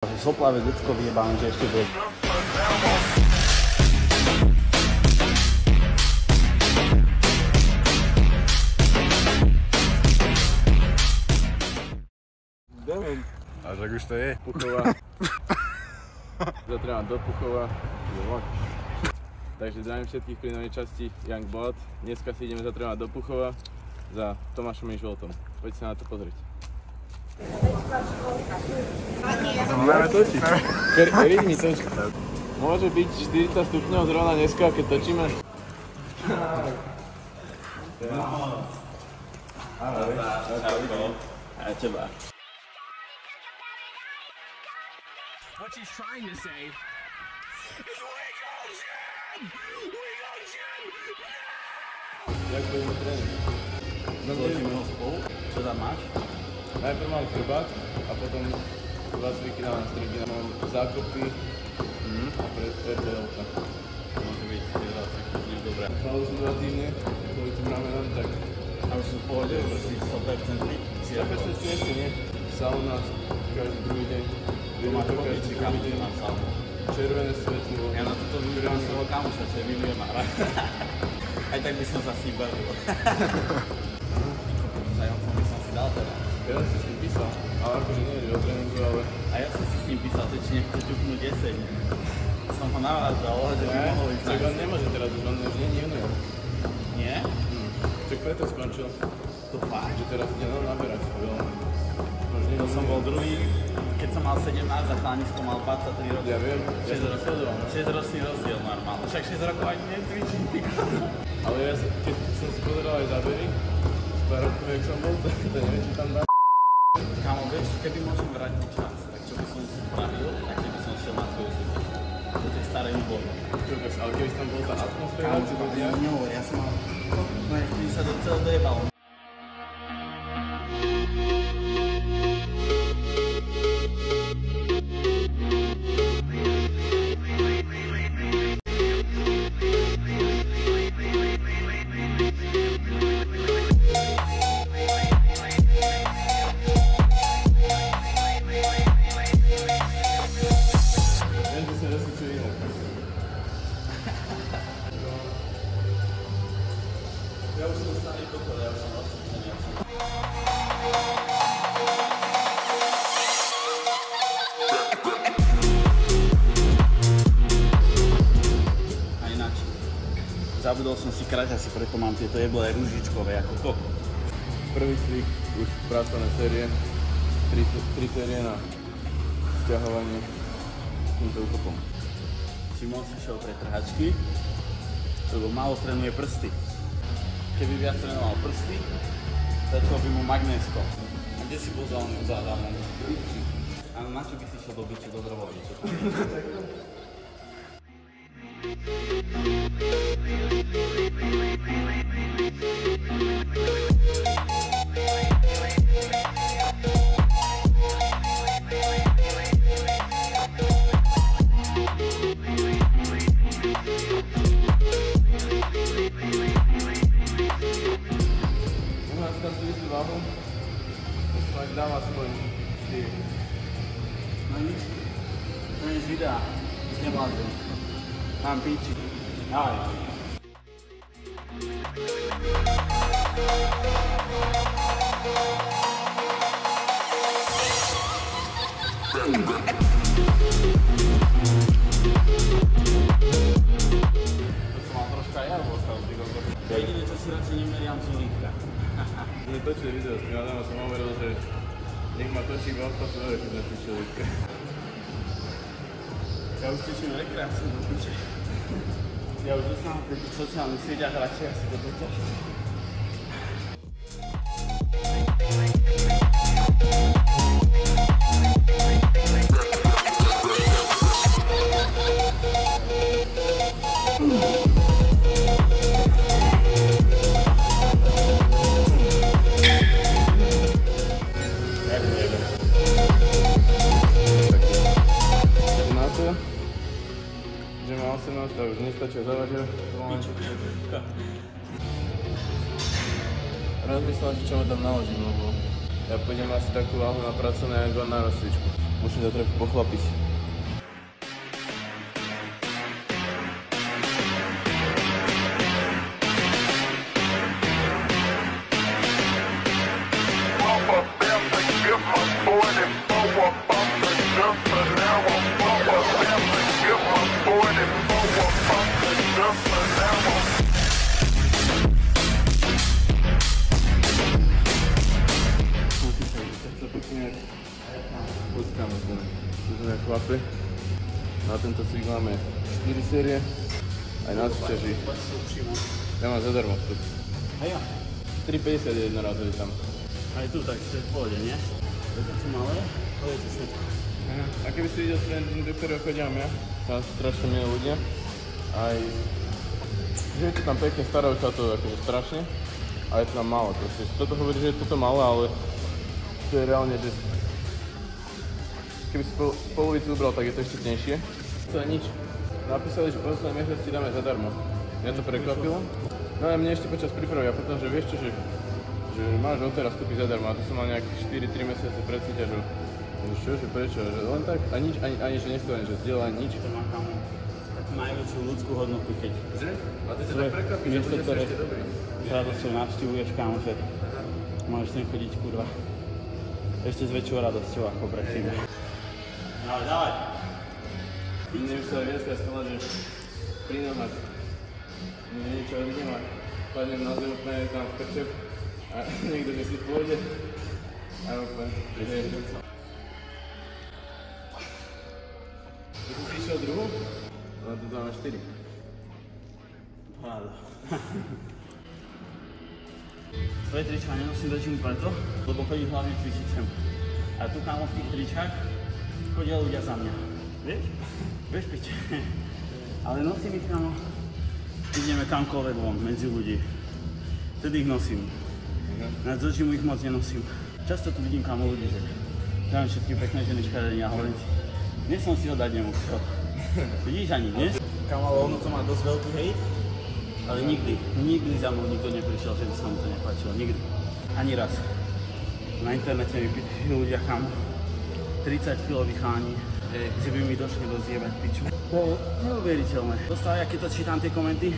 Soplavé decko vyjebáme, že ešte bude. A tak už to je. Puchová. Zatrievam do Puchova. Takže zdravím všetkých pri novej časti Young Blood. Dneska si ideme zatrievam do Puchova za Tomášom Inžvoltom. Poďte sa na to pozrieť. Máme točiť. Riď mi točka. Môže byť 40 stupňov zrovna dneska, keď točíme. A teba. What she's trying to say is we go gym! We go gym! Jak budeme tréning? Zložíme ho spolu. Čo tam máš? Najprv mám chrbát a potom dva cviky na strigy. Mám zákopy a predelka. Môže byť veľa cviky, dobré. Ale už sú 2 týdny, kvôli tým ramenom, tak... A už sú v pohode, už si 100%? 100% ešte nie. Sauna každý druhý deň. Máš každý deň na saunu. Červené svetlo. Ja na toto vyberám svojho kamoša, čo je milionára. Aj tak by som sa s ním bavil. Zajancom by som si dal teraz. Teraz si s ním písal, ale akože nie je o tréningu, ale... A ja som si s ním písal, to či nechce ťuknúť 10. Som ho navádzal, že by mohol ísť tak on nemôže teraz, on už nie je junior. Nie? Čak preto skončil. To fakt? Že teraz ide naberať. To som bol druhý, keď som mal 17 a chlanisko mal 23 rokov. Ja viem, ja som sledoval. 6-ročný rozdiel normálne. Však 6 rokov ani necvičím, ty. Ale ja, keď som si pozeral aj zábery, z pár rokov, jak som bol, to neviem, či tam dá. Kámo, vieš, keby môžem vrátiť čas, tak čo by som spravil, tak keby som šiel na tvoju sezónu. Do tej starej úborky. Ale keby tam bol tá atmosféra, Kámo, ja som mal... No, keby sa do celého dojebal. Ja už som starý kokot, ja už som odsučený. A ináč, zabudol som si kraťasy, preto mám tieto jeblé ružičkové ako kokot. Prvý cvik, už pracovné série, 3 série na sťahovanie týmto úchopom. Šimon si šiel pre trhačky, lebo málo trénuje prsty. Keby viac trénoval prsty, začal by mu magnésko. A kde si bol za oným zádanom? A na čo by si šiel do biče, do drvovi? Čo tam Tam tú istú váhu, človek dáva svoj štýl. No nič. To je z videa. Už nevládem. Mám píči. Ahoj. To som mal troška ja vostal, ty kokos. To je jediné, čo si radšej nemeriam zulítka. My točili video s tým Adamom, som hovoril, že nech ma točí iba odpas svoje, keď natočil lítka. Ja už tečím rekreáciu do piče. Ja už dostávam pri tých sociálnych sieťach radšej asi do toho ťažiť. Že má 18 a už nestačia zavaďať. Rozmyslel, čo ma tam naložím, lebo ja pôjdem asi takú váhu na pracovné ako na rozcvičku. Musím to trochu pochlapiť. Počkáme tu. Tu sme chlapi. Na tento cvik máme 4 série. Aj na súťaži. Ja mám zadarmo vstup. A ja? 3,50 je jednorazový tam. Aj tu, tak to je v pohode, nie? To sú malé, ale je to všetko. A keby si videl tréning, do ktorého chodím ja, tam sú strašne milí ľudia. Aj že je to tam pekne, starajú sa to akože strašne. A je to tam málo. Proste, toto hovorí, že je toto malé, ale to je reálne, že keby si polovicu ubral, tak je to ešte tenšie. To je nič. Napísali, že posledný mesiac ti dáme zadarmo. Mňa to prekvapilo. No a mne ešte počas prípravy a potom, že vieš čo, že máš odteraz vstupy zadarmo a to som mal nejakých 4-3 mesiace pred súťažou. Čo, že prečo, že len tak a nič, ani že nestane, že zdieľa nič. To má tam takú najväčšiu ľudskú hodnotu, keď Že? A ty sa tak prekvapíš, že bude sa ešte dobrý. s radosťou navštívuješ, kámo, že môžeš sem chodiť, kurva. Ešte s väčšou radosťou ako predtým. Dávaj, dávaj. Mne už sa viackrát stalo, že pri nohách niečo odídem a padnem na zem úplne tam v krčep a niekto, že si v pôjde a úplne nie. Ty si išiel druhú? No tu máme 4. Paráda. Svoje trička nenosím do gymu preto, lebo chodím hlavne cvičiť sem. A tu, kámo, v tých tričkách chodia ľudia za mňa. Vieš? Vieš, piče. Ale nosím ich, kámo. Ideme kamkoľvek von, medzi ľudí. Vtedy ich nosím. Na do gymu ich moc nenosím. Často tu vidím, kámo, ľudí, že dávam všetky pekné ženy škaredení a hovorím si, dnes som si ho dať nemusel. Vidíš ani dnes? Kámo, ono to má dosť veľký hejt. Ale nikdy za mnou nikto neprišiel, že by sa mu to nepáčilo. Nikdy. Ani raz. Na internete mi pýtajú ľudia, kámo, 30 kilových cháni, že by mi došli rozjebať piču. To je neuveriteľné. Dostávaj, keď to čítam tie komenty,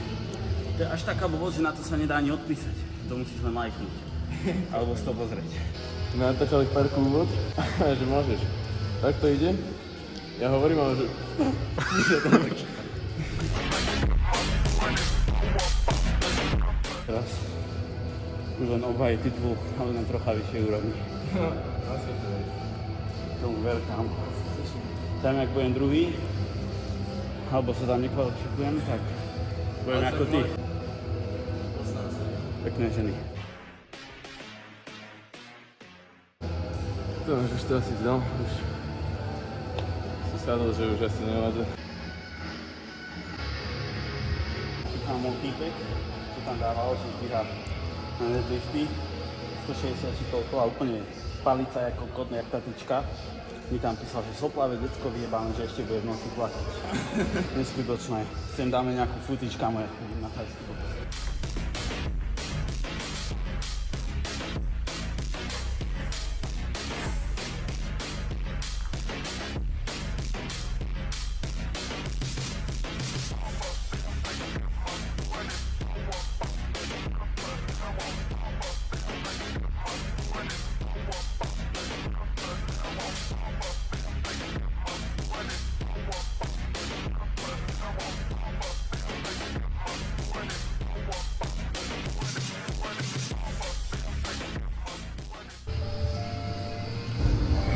to je až taká blbosť, že na to sa nedá ani odpísať. To musíš len lajknúť. Alebo si to pozrieť. Natáčali v parku úvod, že môžeš. Tak to ide. Ja hovorím, ale že... Teraz už len obhají titul, ale na trocha vyššej úrovni. Asi to je. Tomu ver, kámo. Tam, ak budem druhý, alebo sa tam nekvalifikujem, tak budem ako ty. Pekné ženy. To už to asi vzdal. Už si sadol, že už asi nevádza. Tam môj týpek, čo tam dával, že zdvíha na deadlifty, 160 či koľko a úplne palica ako kot, jak tá tyčka. Mi tam písal, že soplavé decko vyjebáme, že ešte bude v noci plakať. Neskutočné. Sem dáme nejakú footage, kamo, ja chodím na thajský box.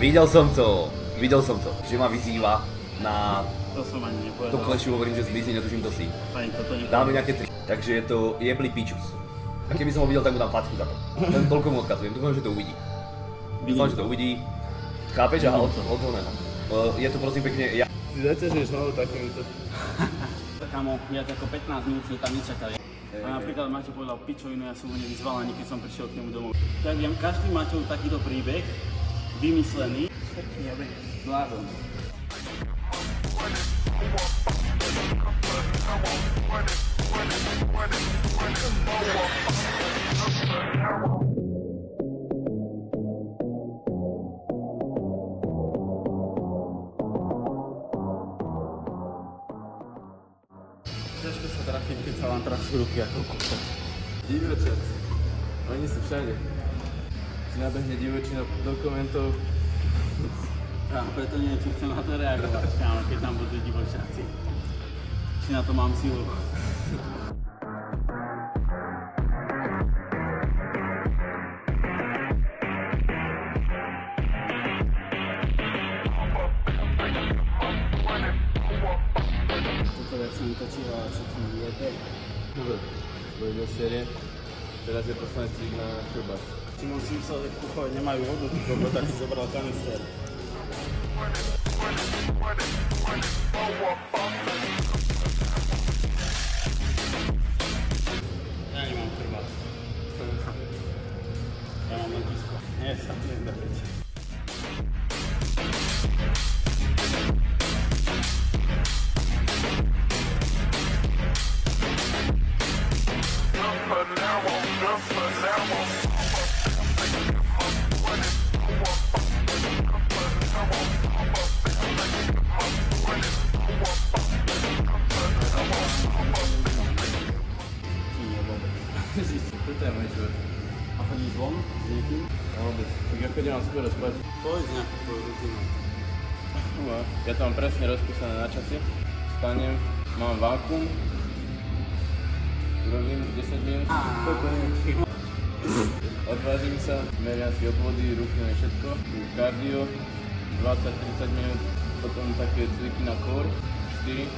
Videl som to, že ma vyzýva na To som ani nepovedal. to klešiu, hovorím, že zmizne, netuším to si. Pani, toto nepovedal. Dáme nejaké 3, takže je to jebli pičus. A keby som ho videl, tak mu dám facku za to. Len toľko mu odkazujem, dúfam, že to uvidí. Dúfam, že to uvidí. Chápeš? Aha, od toho. Je to prosím pekne, ja... Si zaťažuješ hlavu takýmito. Kamo, viac ako 15 minút sme tam nečakali. A napríklad Maťo povedal pičovinu, ja som ho nevyzval ani keď som prišiel k nemu domov. Tak viem, každý Maťov takýto príbeh, vymyslený, blázon. trafiť, keď sa vám trafí ruky ako kokot. Divočaci. Oni sú všade. Si nabehne divočina do komentov. Preto neviem, či chcem na to reagovať, kámo, keď tam budú divočáci. Či na to mám silu. Toto vec som točil, ale všetkým viete. Dobre, boli do série. Teraz je posledný cík na chrbát. Simon si myslel, že v kuchove nemajú vodu, tak si zobral kanister. Ja nemám chrbát. Ja mám letisko. Nie, sa neviem dať. Toto je môj život. A chodíš von s niekým? No vôbec. Tak ja chodím skoro spať. Povedz nejakú tvoju rutinu. No, ja to mám presne rozpísané na časy. Vstanem, mám vákuum. Urobím 10 minút. Odvážim sa, meriam si obvody, ruky na všetko. Kardio, 20-30 minút. Potom také cviky na core, 4.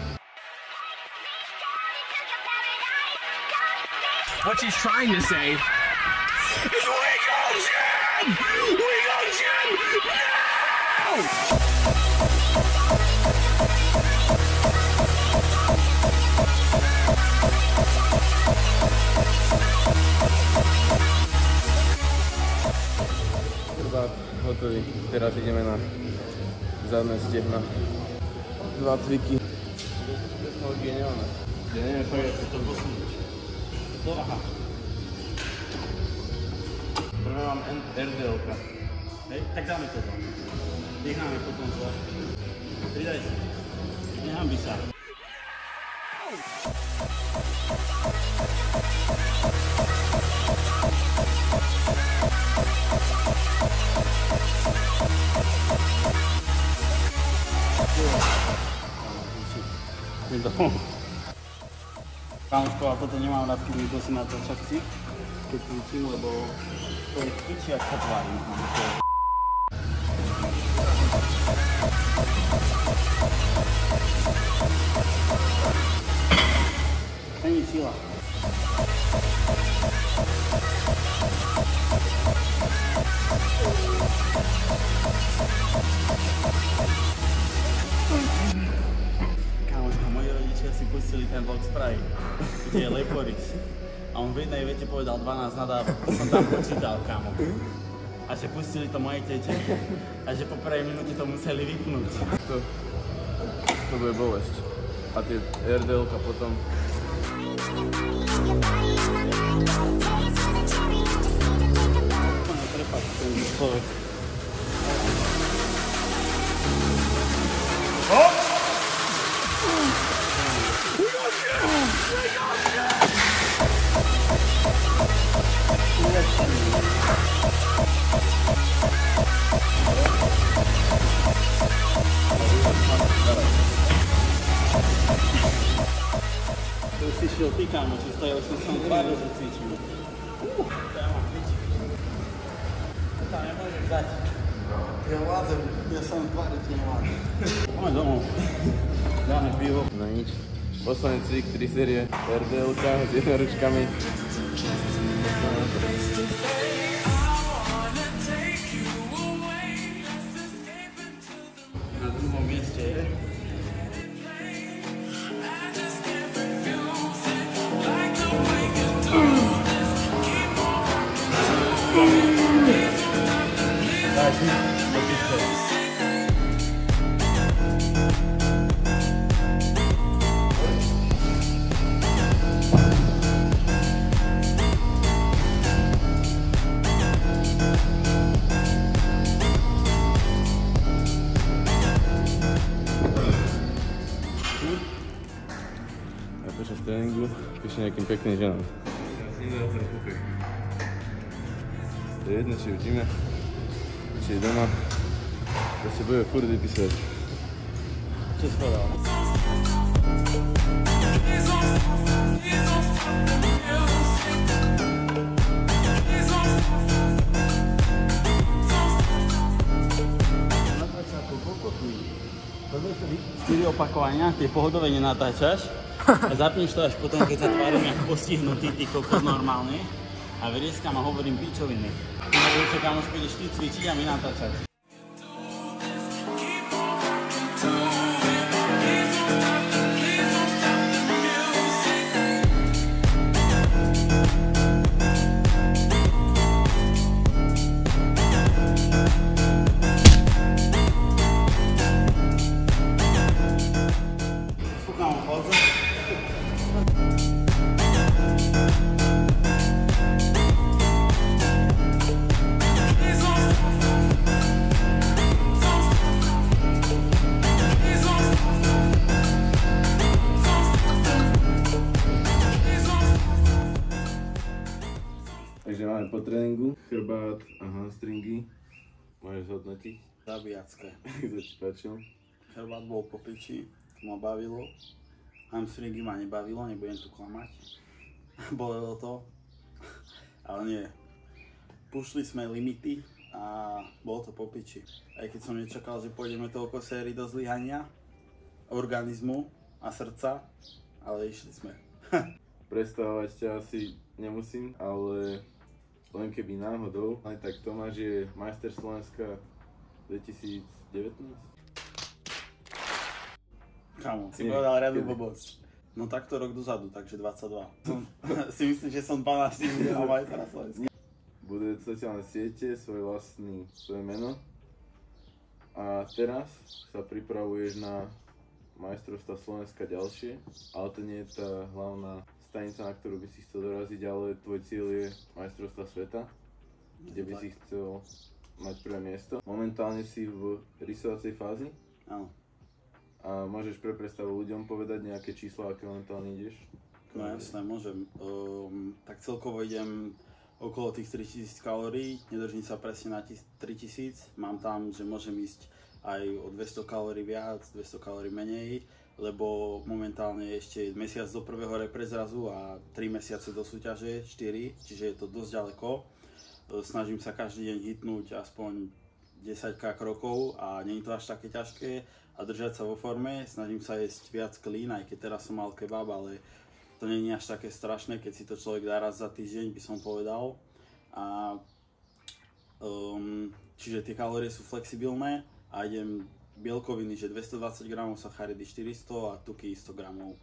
What she's trying to say is we go gym! We go gym now! Chrbát hotový. Teraz ideme na zadné stehna. 2 cviky. To je geniálne. Ja neviem, fakt, ako to posunúť. To aha. Prvé mám RDL-ka. Hej, tak dáme to tam. Necháme potom zvlášť. Pridaj sa. Nehambi sa. Kámoško, a toto nemám rád, keď mi si natáča ksik, keď cvičím, lebo to je piči, ak sa tvárim. Není sila. Kámoško, moji rodičia si pustili ten box Pride, kde je Leporis. A on v jednej vete povedal 12 nadávok, to som tam počítal, kámo. A že pustili to mojej tete a že po prvej minúte to museli vypnúť. To bude bolesť. A tie RDL-ka potom. Prepáč, ten človek. To už si šiel ty, kámo, či stojil som sa tváril, že cvičím. To ja mám piči. To tam nemôžeš dať. Ja vládzem, ja sa len tváriť nemám. Poďme domov. Dáme pivo. No nič. Posledný cvik, 3 série RDL-ka s jednoručkami. Na druhom mieste je tréningu, píše nejakým pekným ženám. To je jedno, či je v gyme, či je doma. Proste bude furt vypísať. Čo si povedal? Prvé 4 opakovania, tie pohodové nenatáčaš a zapneš to až potom, keď sa tvárim ako postihnutý, ty kokos normálne a verieskam a hovorím pičoviny. Ty hovoríš, že kamoško ideš ty cvičiť a my natáčať. Takže máme po tréningu, chrbát a hamstringy. Môžeš zhodnotiť. Zabíjacké. Kto ti páčil? Chrbát bol po piči, to ma bavilo. Hamstringy ma nebavilo, nebudem tu klamať. Bolelo to, ale nie. Pušli sme limity a bolo to po piči. Aj keď som nečakal, že pôjdeme toľko sérií do zlyhania organizmu a srdca, ale išli sme. Predstavovať ťa asi nemusím, ale len keby náhodou, aj tak Tomáš je majster Slovenska 2019. Kamo, si povedal riadnu blbosť. No takto rok dozadu, takže 22. Si myslím, že som 12 a majstra Slovenska. Buduje sociálne siete, svoje meno. A teraz sa pripravuješ na majstrovstvá Slovenska ďalšie, ale to nie je tá hlavná stanica, na ktorú by si chcel doraziť, ale tvoj cieľ je majstrovstvá sveta, kde by si chcel mať prvé miesto. Momentálne si v rysovacej fázi. Áno. A môžeš pre predstavu ľuďom povedať nejaké čísla, aké momentálne ideš? No jasné, môžem. Tak celkovo idem okolo tých 3000 kalórií, nedržím sa presne na 3000. Mám tam, že môžem ísť aj o 200 kalórií viac, 200 kalórií menej, lebo momentálne je ešte mesiac do prvého reprezrazu a 3 mesiace do súťaže, 4, čiže je to dosť ďaleko. Snažím sa každý deň hitnúť aspoň 10k krokov a nie je to až také ťažké a držať sa vo forme. Snažím sa jesť viac clean, aj keď teraz som mal kebab, ale to nie je až také strašné, keď si to človek dá raz za týždeň, by som povedal. A, čiže tie kalórie sú flexibilné a idem bielkoviny, že 220 gramov, sacharidy 400 a tuky 100 gramov.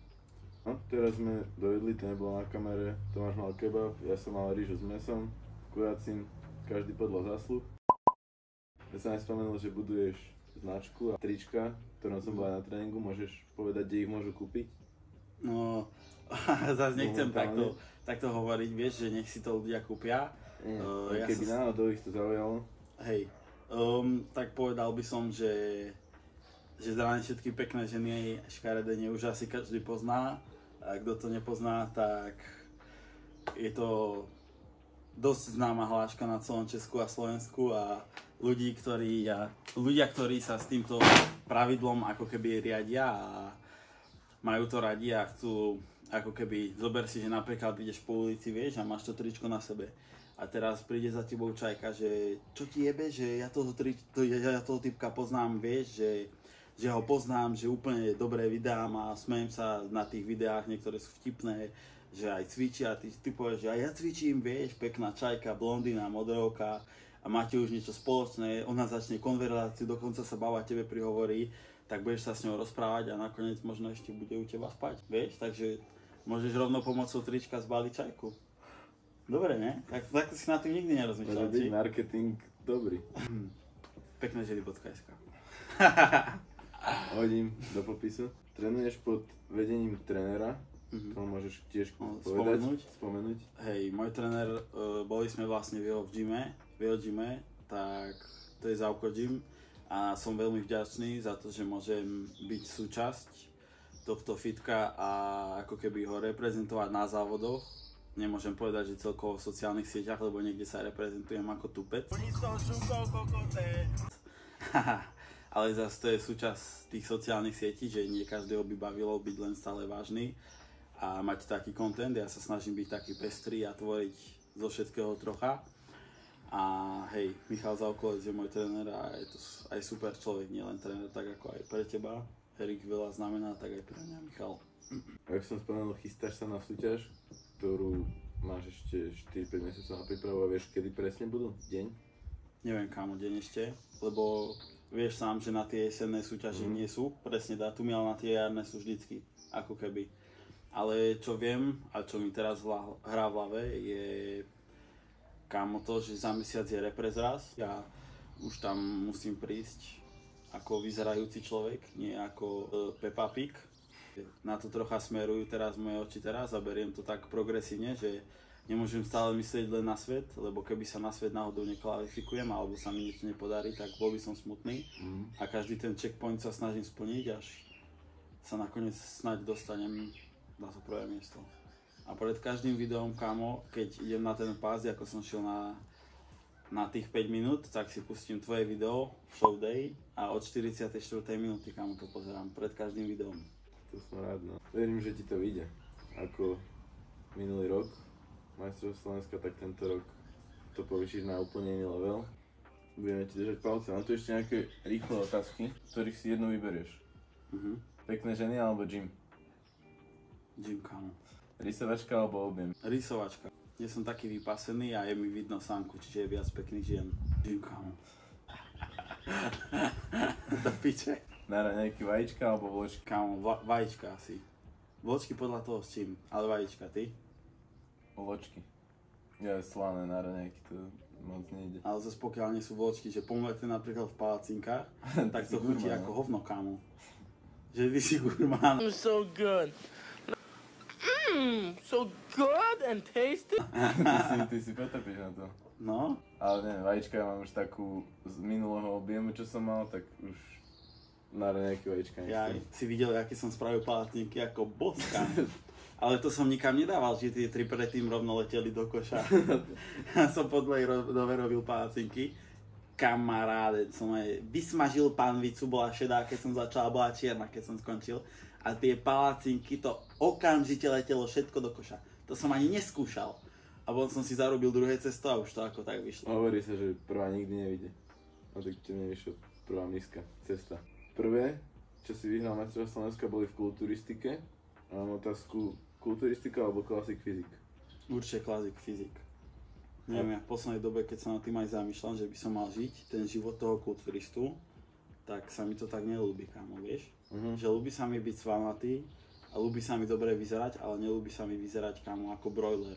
No, teraz sme dojedli, to nebolo na kamere, Tomáš mal kebab, ja som mal rýžu s mesom, kuracím, každý podľa zásluh. Ja som aj spomenul, že buduješ značku a trička, ktorom som bol aj na tréningu, môžeš povedať, kde ich môžu kúpiť? No, zase nechcem takto hovoriť, vieš, že nech si to ľudia kúpia. Nie, keby náhodou ich to zaujalo. Hej, tak povedal by som, že zdravím všetky pekné ženy, škaredenie už asi každý pozná. A kto to nepozná, tak je to dosť známa hláška na celom Česku a Slovensku a ľudia, ktorí sa s týmto pravidlom ako keby riadia a majú to radi a chcú ako keby, zober si, že napríklad ideš po ulici, vieš, a máš to tričko na sebe. A teraz príde za tebou čajka, že čo ti jebe, že ja toho typka poznám, vieš, že ho poznám, že úplne dobré videá má, smejem sa na tých videách, niektoré sú vtipné, že aj cvičia a ty povieš, že aj ja cvičím, vieš, pekná čajka, blondína, modelovka a máte už niečo spoločné, ona začne konverzáciu, dokonca sa baba tebe prihovorí, tak budeš sa s ňou rozprávať a nakoniec možno ešte bude u teba spať, vieš, takže môžeš rovno pomocou trička zbaliť čajku. Dobre, ne? Tak si na tým nikdy nerozmýšľal, či? Marketing dobrý. Peknežily.sk Hodím do popisu. Trénuješ pod vedením trénera, to môžeš tiež spomenúť. Hej, môj tréner, boli sme vlastne v jeho gyme, tak to je Zauko Gym a som veľmi vďačný za to, že môžem byť súčasť tohto fitka a ako keby ho reprezentovať na závodoch. Nemôžem povedať, že celkovo v sociálnych sieťach, lebo niekde sa reprezentujem ako tupec. Ale zase to je súčasť tých sociálnych sietí, že nie každého by bavilo byť len stále vážny a mať taký content. Ja sa snažím byť taký pestrý a tvoriť zo všetkého trocha. A hej, Michal Zaukolec je môj tréner a je to aj super človek, nielen tréner, tak ako aj pre teba. Erik veľa znamená, tak aj pre mňa Michal. Ako som spomenul, chystáš sa na súťaž, ktorú máš ešte 4-5 mesiacov na prípravu a vieš, kedy presne budú? Deň? Neviem kámo, deň ešte, lebo vieš sám, že na tie jesenné súťaže nie sú presne dátumy, ale na tie jarné sú vždycky, ako keby. Ale čo viem a čo mi teraz hrá v hlave je kámo to, že za mesiac je reprezraz. Ja už tam musím prísť ako vyzerajúci človek, nie ako Peppa Pig. Na to trocha smerujú teraz moje oči teraz a beriem to tak progresívne, že nemôžem stále myslieť len na svet, lebo keby sa na svet náhodou nekvalifikujem alebo sa mi niečo nepodarí, tak bol by som smutný. A každý ten checkpoint sa snažím splniť, až sa nakoniec snáď dostanem na to prvé miesto. A pred každým videom, kámo, keď idem na ten pás, ako som šiel na tých 5 minút, tak si pustím tvoje video, show day, a od 44. minúty, kámo, to pozerám pred každým videom. To som rád, no. Verím, že ti to vyjde. Ako minulý rok majstrovstvo Slovenska, tak tento rok to povýšiš na úplne iný level. Budeme ti držať palce. Mám tu ešte nejaké rýchle otázky, ktorých si jednu vyberieš. Pekné ženy alebo gym? Gym, kámo. Rysovačka alebo objem? Rysovačka. Nie som taký vypasený a je mi vidno sámku, čiže je viac pekných žien. Gym, kámo. Do piče. Na nejaké vajíčka alebo vločky? Kámo, vajíčka asi. Vločky podľa toho s čím, ale vajíčka, ty? Vločky. Ja slané na raňajky, to moc nejde. Ale zase pokiaľ nie sú vločky, že pomlete napríklad v palacinkách, tak to chutí ako hovno, kámo. Že ty si gurmán. So good. So good and tasty. Ty si potopíš na to. No? Ale nie, vajíčka ja mám už takú z minulého objemu, čo som mal, tak už na nejaké vajíčka Ja si videl, aké som spravil palatníky ako boska. Ale to som nikam nedával, že tie 3 predtým rovno leteli do koša. Ja som po dlhej dobe robil palatníky. Kamaráde, som aj vysmažil panvicu, bola šedá, keď som začal, bola čierna, keď som skončil. A tie palacinky, to okamžite letelo všetko do koša. To som ani neskúšal. A potom som si zarobil druhé cesto a už to ako tak vyšlo. Hovorí sa, že prvá nikdy nevyjde. No tak ti nevyšlo prvá nízka cesta. Prvé, čo si vyhral majstrovstvá Slovenska, boli v kulturistike. A mám otázku, kulturistika alebo classic fyzik? Určite classic fyzik. Neviem, ja v poslednej dobe, keď sa nad tým aj zamýšľam, že by som mal žiť ten život toho kulturistu, tak sa mi to tak neľúbi, kámo, vieš? Že ľúbi sa mi byť svalnatý a ľúbi sa mi dobre vyzerať, ale neľúbi sa mi vyzerať, kámo, ako broiler.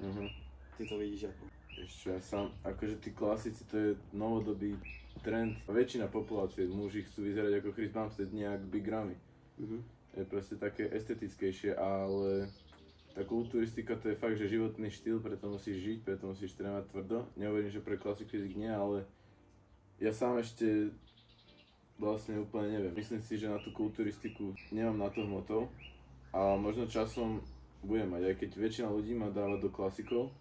Ty to vidíš ako? Ešte ja sám, akože tí klasici, to je novodobý trend. Väčšina populácie, muži chcú vyzerať ako Chris Bumstead, nejak Big Ramy. Je proste také estetickejšie, ale tá kulturistika to je fakt, že životný štýl, preto musíš žiť, preto musíš trénovať tvrdo. Nehovorím, že pre classic fyzik nie, ale ja sám ešte vlastne úplne neviem. Myslím si, že na tú kulturistiku nemám na to hmotov a možno časom budem mať, aj keď väčšina ľudí ma dáva do klasikov,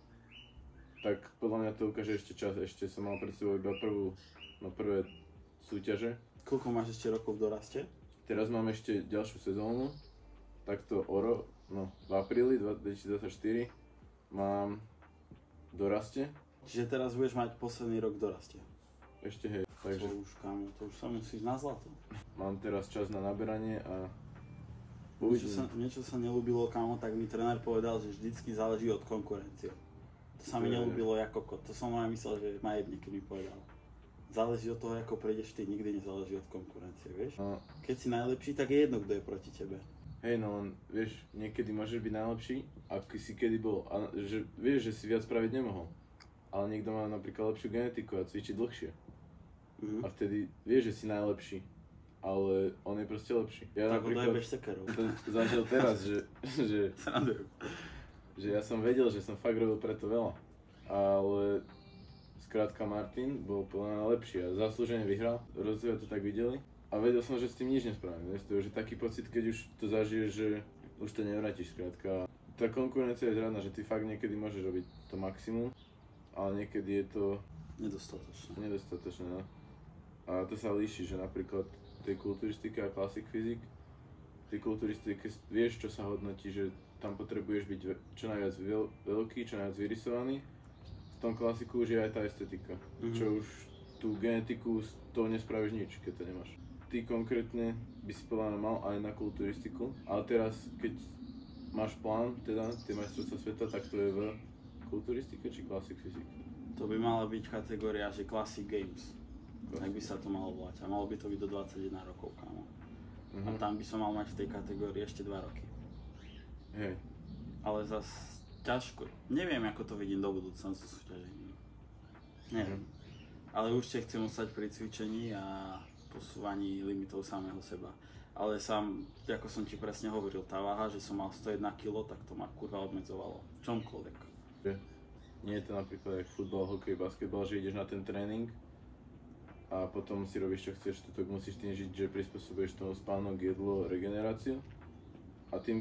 tak podľa mňa to ukáže ešte čas. Ešte som mal pred sebou iba prvé súťaže. Koľko máš ešte rokov v doraste? Teraz mám ešte ďalšiu sezónu, takto v apríli 2024 mám doraste. Čiže teraz budeš mať posledný rok v doraste? Ešte hej, takže... To už sa musíš na zlato. Mám teraz čas na naberanie a... Niečo sa neľúbilo, kámo, tak mi tréner povedal, že vždycky záleží od konkurencie. To sa mi neľúbilo ako kokot. To som aj myslel, že ma jebne, keď mi povedal. Záleží od toho, ako prejdeš ty, nikdy nezáleží od konkurencie, vieš? No. Keď si najlepší, tak je jedno, kto je proti tebe. Hej, no len, vieš, niekedy môžeš byť najlepší, ako si kedy bol. A že, vieš, že si viac spraviť nemohol. Ale niekto má napríklad lepšiu genetiku a cvičí dlhšie. A vtedy vieš, že si najlepší. Ale on je proste lepší. Ja tak ho dojebeš sekerov. To zažil teraz, že ja som vedel, že som fakt robil preto veľa. Ale skrátka Martin bol podľa mňa lepší a zaslúžene vyhral. Rozhodcovia to tak videli. A vedel som, že s tým nič nespravím, vieš, to je že taký pocit, keď už to zažiješ, že už to nevrátiš skrátka. Tá konkurencia je zradná, že ty fakt niekedy môžeš robiť to maximum, ale niekedy je to nedostatočné, no. A to sa líši, že napríklad tej kulturistike a classic physics, tej kulturistike vieš, čo sa hodnotí, že tam potrebuješ byť čo najviac veľký, čo najviac vyrysovaný. V tom klasiku už je aj tá estetika, čo už tú genetiku z toho nespravíš nič, keď to nemáš. Ty konkrétne by si podľa mňa mal aj na kulturistiku, ale teraz keď máš plán, teda tie majstrovstvá sveta, tak to je v kulturistike či classic physics? To by mala byť kategória, že Classic Games. Tak by sa to malo volať a malo by to byť do 21 rokov, kámo. A tam by som mal mať v tej kategórii ešte 2 roky. Hej. Ale zas ťažko, neviem ako to vidím do budúcnosti súťažení. Neviem. Ale určite chcem ostať pri cvičení a posúvaní limitov samého seba. Ale sám, ako som ti presne hovoril, tá váha, že som mal 101 kg, tak to ma kurva obmedzovalo. V čomkoľvek. Nie je to napríklad jak futbal, hokej, basketbal, že ideš na ten tréning a potom si robíš čo chceš, to musíš tým žiť, že prispôsobuješ tomu spánok, jedlo, regeneráciu a tým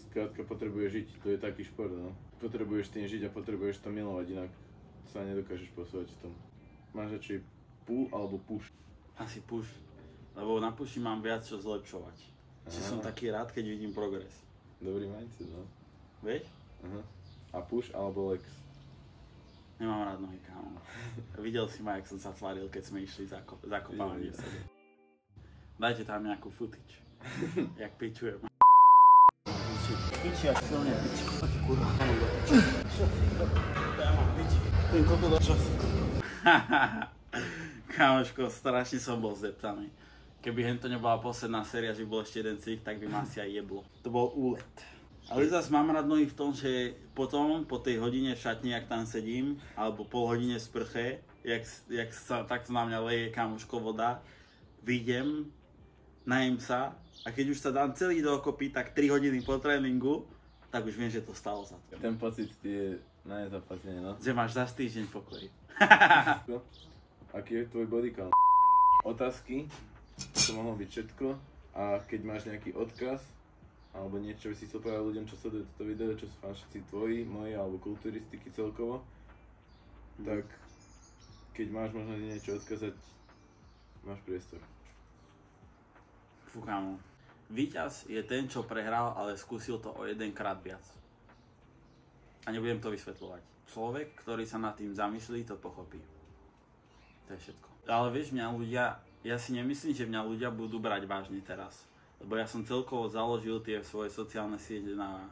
skrátka potrebuješ žiť, to je taký šport, no. Potrebuješ tým žiť a potrebuješ to milovať, inak sa nedokážeš posúvať v tom. Máš radšej pull alebo push? Asi push, lebo na pushi mám viac čo zlepšovať. Že som taký rád, keď vidím progres. Dobrý mindset, no. Vieš? A push alebo legs? Nemám rád nohy, kámo. Videl si ma, jak som sa tváril, keď sme išli zakopávanie v sebe. Dajte tam nejakú footage. Jak pičujem. Piči, jak silne piči. Kurva, čo si to? Ja mám piči. Ten koko do času. Kámoško, strašne som bol zdeptaný. Keby hento nebola posledná séria, že bol ešte jeden cvik, tak by ma asi aj jeblo. To bol úlet. Ale zase mám rád nohy v tom, že potom, po tej hodine v šatni, jak tam sedím, alebo pol hodine v sprche, jak sa takto na mňa leje kámoško voda, vyjdem, najem sa a keď už sa dám celý dokopy, tak 3 hodiny po tréningu, tak už viem, že to stalo za to. Ten pocit je na nezaplatenie, no. Že máš za týždeň pokoj. Aký je tvoj body count? Otázky, to mohlo byť všetko a keď máš nejaký odkaz, alebo niečo by si chcel povedať ľuďom, čo sledujú toto video, čo sú fanúšici tvoji, moji, alebo kulturistiky celkovo, tak keď máš možnosť niečo odkazať, máš priestor. Fú, kámo. Víťaz je ten, čo prehral, ale skúsil to o 1-krát viac. A nebudem to vysvetľovať. Človek, ktorý sa nad tým zamyslí, to pochopí. To je všetko. Ale vieš, ja si nemyslím, že mňa ľudia budú brať vážne teraz. Lebo ja som celkovo založil tie svoje sociálne siete na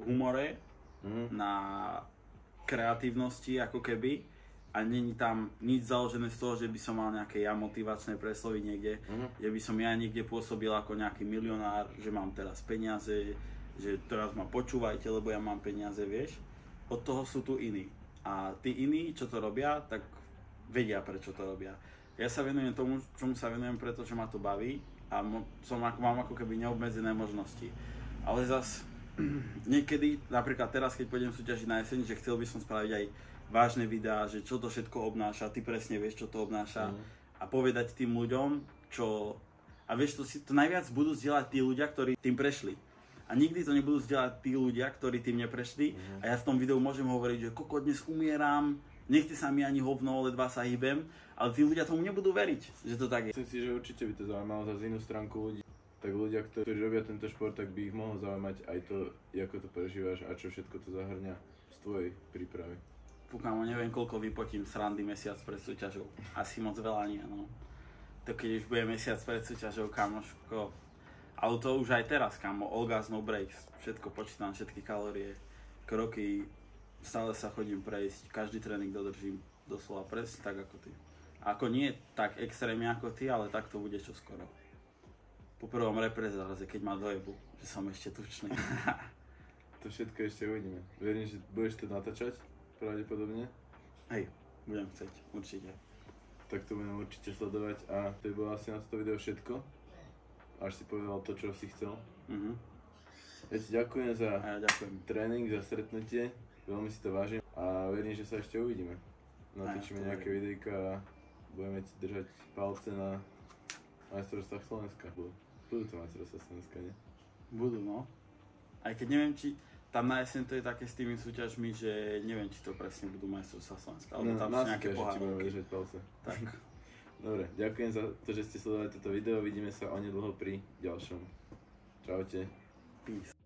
humore, na kreatívnosti ako keby a není tam nič založené z toho, že by som mal nejaké ja motivačné preslovy niekde, že by som ja niekde pôsobil ako nejaký milionár, že mám teraz peniaze, že teraz ma počúvajte, lebo ja mám peniaze, vieš. Od toho sú tu iní. A tí iní, čo to robia, tak vedia, prečo to robia. Ja sa venujem tomu, čomu sa venujem, pretože ma to baví a mám ako keby neobmedzené možnosti. Ale zas niekedy, napríklad teraz, keď pôjdem súťažiť na jeseň, že chcel by som spraviť aj vážne videá, že čo to všetko obnáša, ty presne vieš, čo to obnáša a povedať tým ľuďom, čo... A vieš, to najviac budú zdieľať tí ľudia, ktorí tým prešli. A nikdy to nebudú zdieľať tí ľudia, ktorí tým neprešli a ja v tom videu môžem hovoriť, že koko, dnes umieram, nechce sa mi ani hovno, ledva sa hýbem, ale tí ľudia tomu nebudú veriť, že to tak je. Myslím si, že určite by to zaujímalo za inú stránku ľudí. Tak ľudia, ktorí robia tento šport, tak by ich mohlo zaujímať aj to, ako to prežívaš a čo všetko to zahrňa z tvojej prípravy. Kámo, neviem koľko vypotím srandy mesiac pred súťažou. Asi moc veľa nie, no. To keď už bude mesiac pred súťažou, kamoško. Ale to už aj teraz, kámo, all gas, no breaks. Všetko počítam, všetky kalórie, kroky, stále sa chodím prejsť, každý tréning dodržím doslova presne tak ako ty. Ako nie tak extrémne ako ty, ale tak to bude čoskoro. Po prvom reprezáze, keď ma dojebu, že som ešte tučný. To všetko ešte uvidíme. Verím, že budeš to natáčať, pravdepodobne. Hej, budem chcieť, určite. Tak to budem určite sledovať a to bolo asi na toto video všetko. Až si povedal to, čo si chcel. Ja ti ďakujem za tréning, za stretnutie, veľmi si to vážim a verím, že sa ešte uvidíme. Natočíme nejaké videjka a budeme ti držať palce na majstrovstvách Slovenska. Budú to majstrovstvá Slovenska, nie? Budú, no. Aj keď neviem, či tam na jeseň to je také s tými súťažmi, že neviem, či to presne budú majstrovstvá Slovenska, alebo tam sú nejaké pohárovky. Palce. Tak. Dobre, ďakujem za to, že ste sledovali toto video, vidíme sa onedlho pri ďalšom. Čaute. Peace.